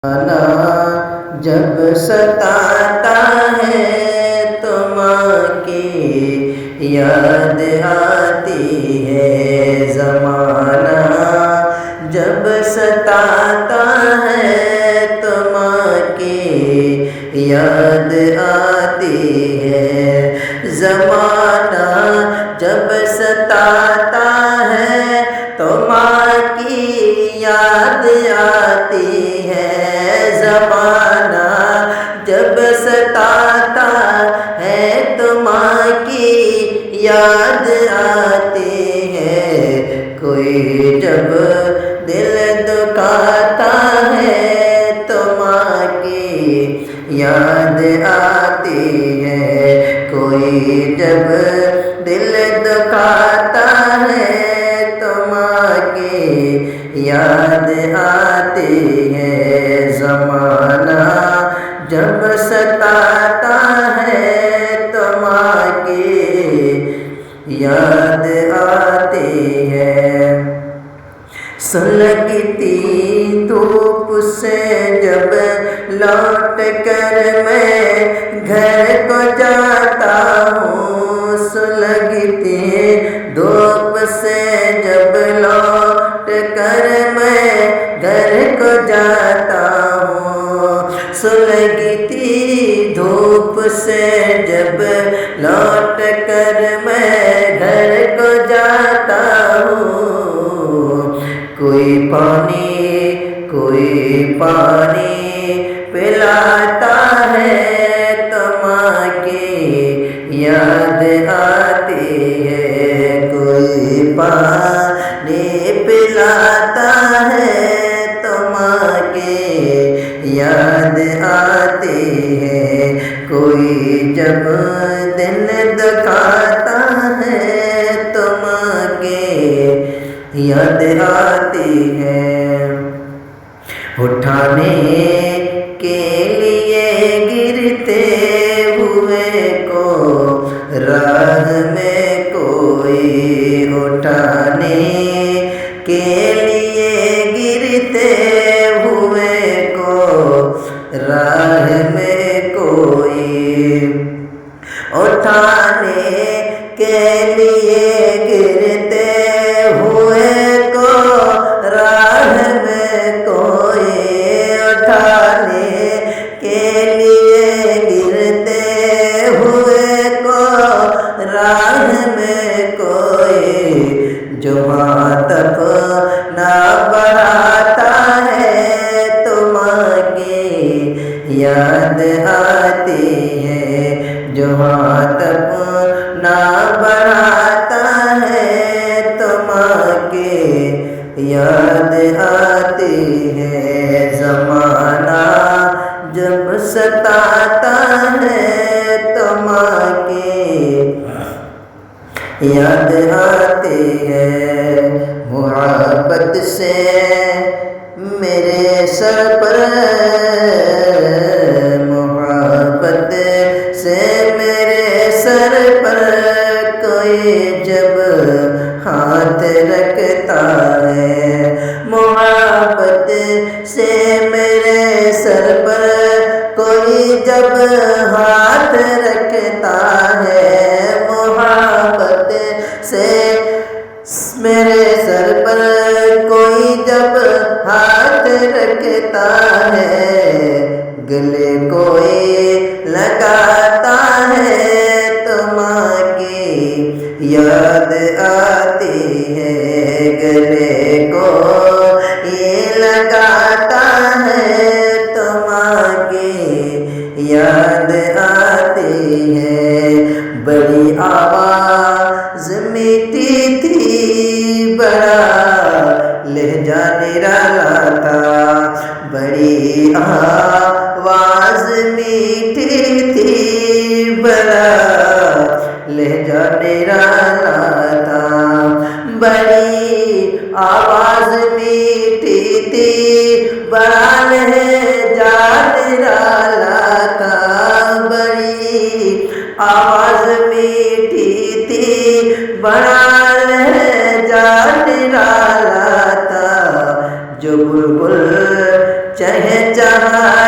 جب ستاتا ہے تو ماں کی یاد آتی ہے زمانہ، جب ستاتا ہے تو ماں کی یاد آتی ہے زمانہ، جب ستاتا ہے تو ماں کی یاد آتی ہے زمانہ، جب ستاتا ہے تو ماں کی یاد آتی ہے، کوئی جب دل دکھاتا ہے تو ماں کی یاد آتی ہے، کوئی جب دل دکھاتا ہے تو ماں کی یاد آتی ہے زمانہ، جب ستاتا ہے تو ماں کی یاد آتی ہے۔ سلگتی دھوپ سے جب لوٹ کر میں گھر کو جاتا ہوں، سلگتی دھوپ سے جب لوٹ کر میں گھر کو جاتا ہوں، سلگتی دھوپ سے جب لوٹ کر میں گھر کو جاتا ہوں، کوئی پانی پلاتا ہے تو ماں کی یاد آتی ہے، کوئی پانی پلاتا ہے تو ماں کی یاد آتی ہے، کوئی جب دل دکھاتا ہے تو ماں کی یاد آتی ہے۔ اٹھانے کے لیے گرتے ہوئے کو راہ میں کوئی، اٹھانے کے لیے گرتے ہوئے کو راہ میں کوئی، اٹھانے کے لیے گرتے ہوئے کو راہ میں کوئی، اٹھانے کے لیے گرتے ہوئے کو راہ میں کوئی، جو ہاتھ اپنا بڑھاتا ہے تو ماں کی یاد آتی ہے، جو ہاتھ اپنا بڑھاتا ہے تو ماں کی یاد آتی ہے زمانہ، جب ستاتا ہے تو ماں کی یاد آتی ہے۔ محبت سے میرے سر پر، محبت سے میرے سر پر کوئی جب ہاتھ رکھتا ہے، محبت سے میرے سر پر کوئی جب ہاتھ رکھتا ہے، محبت سے میرے سر پر کوئی جب ہاتھ رکھتا ہے، گلے کوئی لگاتا ہے تو ماں کی یاد آتی ہے، گلے کو یہ لگاتا ہے تو ماں کی یاد آتی ہے۔ بڑی آواز میٹھی تھی، بڑا لہجہ نرالا تھا، بڑی آواز میٹھی تھی، بڑا لہجہ نرالا تھا، بڑی آواز میٹھی تھی، بڑا لہجہ نرالا تھا، بڑی آواز میٹھی تھی، بڑا لہجہ نرالا تھا، جو بلبل چہچہاتا جہاں